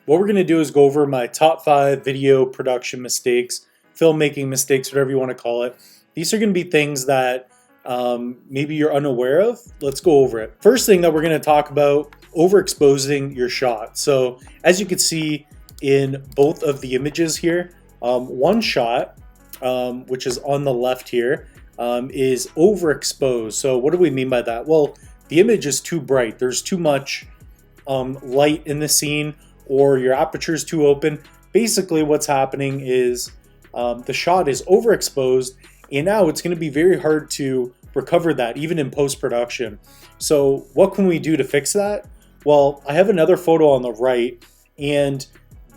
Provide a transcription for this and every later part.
What we're going to do is go over my top 5 video production mistakes, filmmaking mistakes, whatever you want to call it. These are going to be things that maybe you're unaware of. Let's go over it. First thing that we're going to talk about, overexposing your shot. So as you can see in both of the images here, one shot, which is on the left here, is overexposed. So what do we mean by that? Well, the image is too bright. There's too much light in the scene, or your aperture is too open. Basically what's happening is the shot is overexposed, and now it's going to be very hard to recover that even in post-production. So what can we do to fix that? Well, I have another photo on the right, and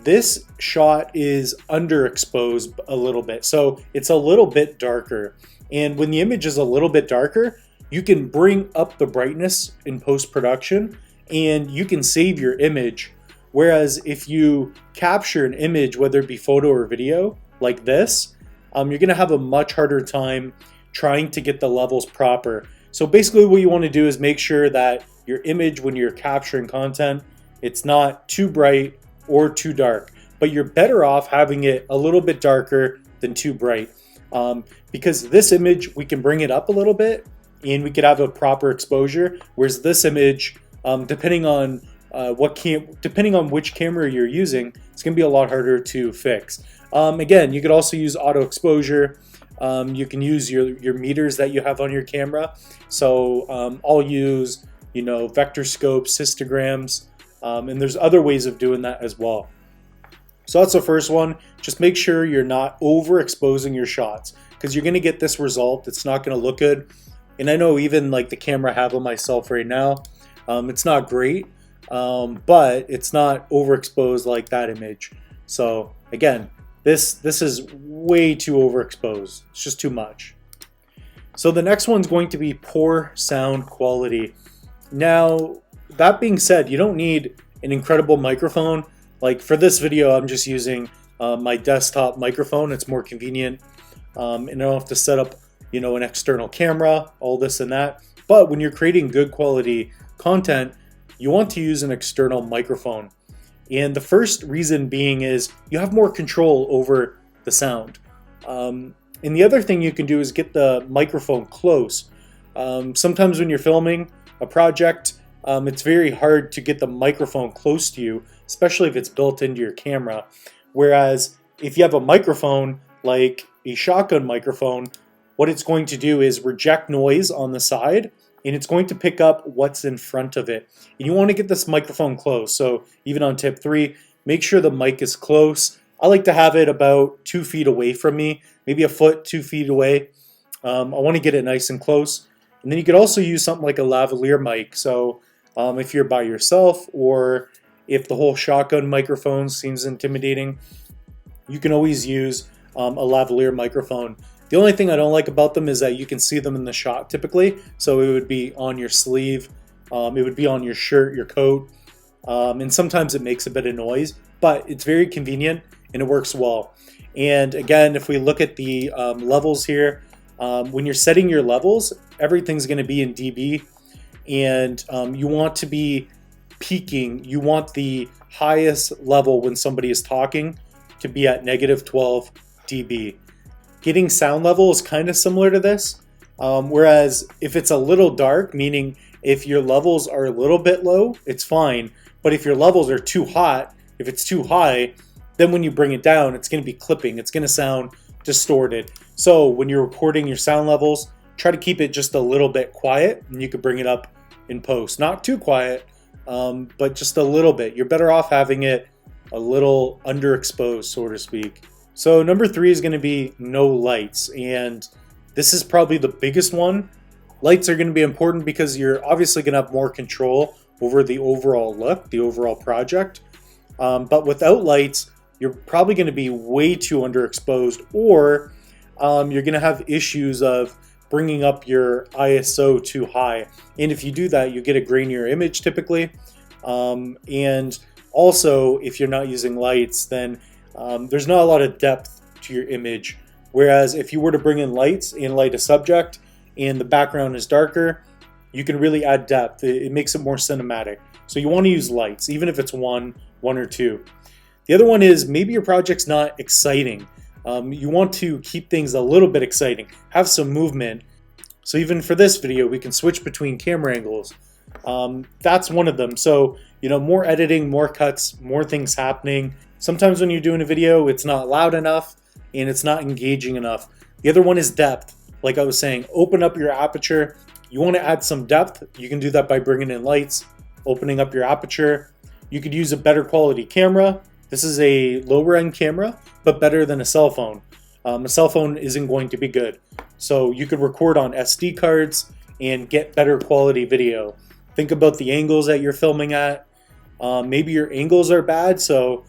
this shot is underexposed a little bit, so it's a little bit darker. And when the image is a little bit darker, you can bring up the brightness in post-production and you can save your image. Whereas if you capture an image, whether it be photo or video like this, you're going to have a much harder time trying to get the levels proper. So basically what you want to do is make sure that your image, when you're capturing content, it's not too bright or too dark, but you're better off having it a little bit darker than too bright. Because this image, we can bring it up a little bit and we could have a proper exposure, whereas this image, depending on which camera you're using, it's going to be a lot harder to fix. Again, you could also use auto exposure. You can use your meters that you have on your camera. So I'll use vector scopes, histograms, and there's other ways of doing that as well. So that's the first one. Just make sure you're not overexposing your shots, because you're going to get this result. It's not going to look good. And I know even like the camera I have on myself right now, it's not great, but it's not overexposed like that image. So again, this is way too overexposed. It's just too much. So the next one's going to be poor sound quality. Now, that being said, you don't need an incredible microphone. Like for this video, I'm just using my desktop microphone. It's more convenient, and I don't have to set up an external camera, all this and that. But when you're creating good quality content, you want to use an external microphone. And the first reason being is you have more control over the sound. And the other thing you can do is get the microphone close. Sometimes when you're filming a project, it's very hard to get the microphone close to you, especially if it's built into your camera. Whereas if you have a microphone like a shotgun microphone, what it's going to do is reject noise on the side, and it's going to pick up what's in front of it. And you want to get this microphone close. So even on tip 3, make sure the mic is close. I like to have it about 2 feet away from me, maybe a foot, 2 feet away. I want to get it nice and close. And then you could also use something like a lavalier mic. So if you're by yourself, or if the whole shotgun microphone seems intimidating, you can always use a lavalier microphone. The only thing I don't like about them is that you can see them in the shot typically. So it would be on your sleeve, it would be on your shirt, your coat, and sometimes it makes a bit of noise, but it's very convenient and it works well. And again, if we look at the levels here, when you're setting your levels, everything's going to be in dB, and you want to be peaking. You want the highest level when somebody is talking to be at -12 dB. Getting sound level is kind of similar to this, whereas if it's a little dark, meaning if your levels are a little bit low, it's fine. But if your levels are too hot, if it's too high, then when you bring it down, it's going to be clipping. It's going to sound distorted. So when you're recording your sound levels, try to keep it just a little bit quiet, and you can bring it up in post. Not too quiet, but just a little bit. You're better off having it a little underexposed, so to speak. So number 3 is going to be no lights, and this is probably the biggest one. Lights are going to be important because you're obviously going to have more control over the overall look, the overall project. But without lights, you're probably going to be way too underexposed, or you're going to have issues of bringing up your ISO too high. And if you do that, you get a grainier image typically. And also, if you're not using lights, then there's not a lot of depth to your image. Whereas if you were to bring in lights and light a subject and the background is darker, you can really add depth. It makes it more cinematic. So you want to use lights, even if it's one one or two. The other one is maybe your project's not exciting. You want to keep things a little bit exciting, have some movement. So even for this video, we can switch between camera angles. That's one of them. So, more editing, more cuts, more things happening. Sometimes when you're doing a video, it's not loud enough and it's not engaging enough. The other one is depth. Like I was saying, open up your aperture. You want to add some depth. You can do that by bringing in lights, opening up your aperture. You could use a better quality camera. This is a lower end camera, but better than a cell phone. A cell phone isn't going to be good. So you could record on SD cards and get better quality video. Think about the angles that you're filming at. Maybe your angles are bad. So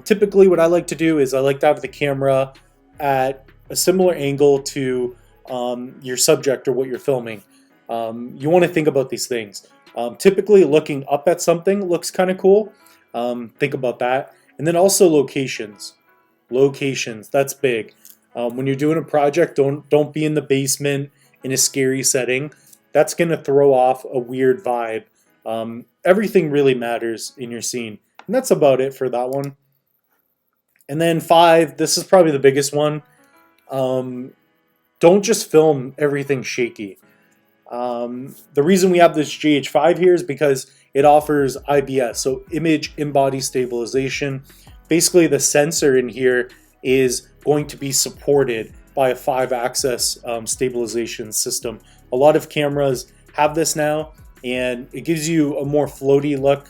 typically what I like to do is I like to have the camera at a similar angle to your subject or what you're filming. You want to think about these things. Typically looking up at something looks kind of cool. Think about that. And then also locations. Locations, that's big. When you're doing a project, don't be in the basement in a scary setting. That's going to throw off a weird vibe. Everything really matters in your scene. And that's about it for that one. And then 5, this is probably the biggest one. Don't just film everything shaky. The reason we have this GH5 here is because it offers IBS, so image in-body stabilization. Basically, the sensor in here is going to be supported by a 5-axis stabilization system. A lot of cameras have this now, and it gives you a more floaty look.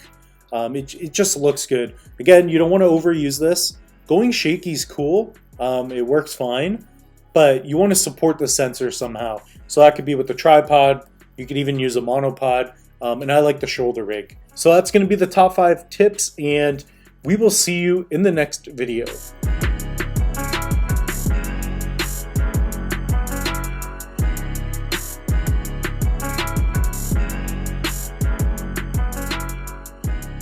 It just looks good. Again, you don't want to overuse this. Going shaky is cool. It works fine, but you want to support the sensor somehow. So that could be with the tripod. You could even use a monopod, and I like the shoulder rig. So that's going to be the top 5 tips, and we will see you in the next video.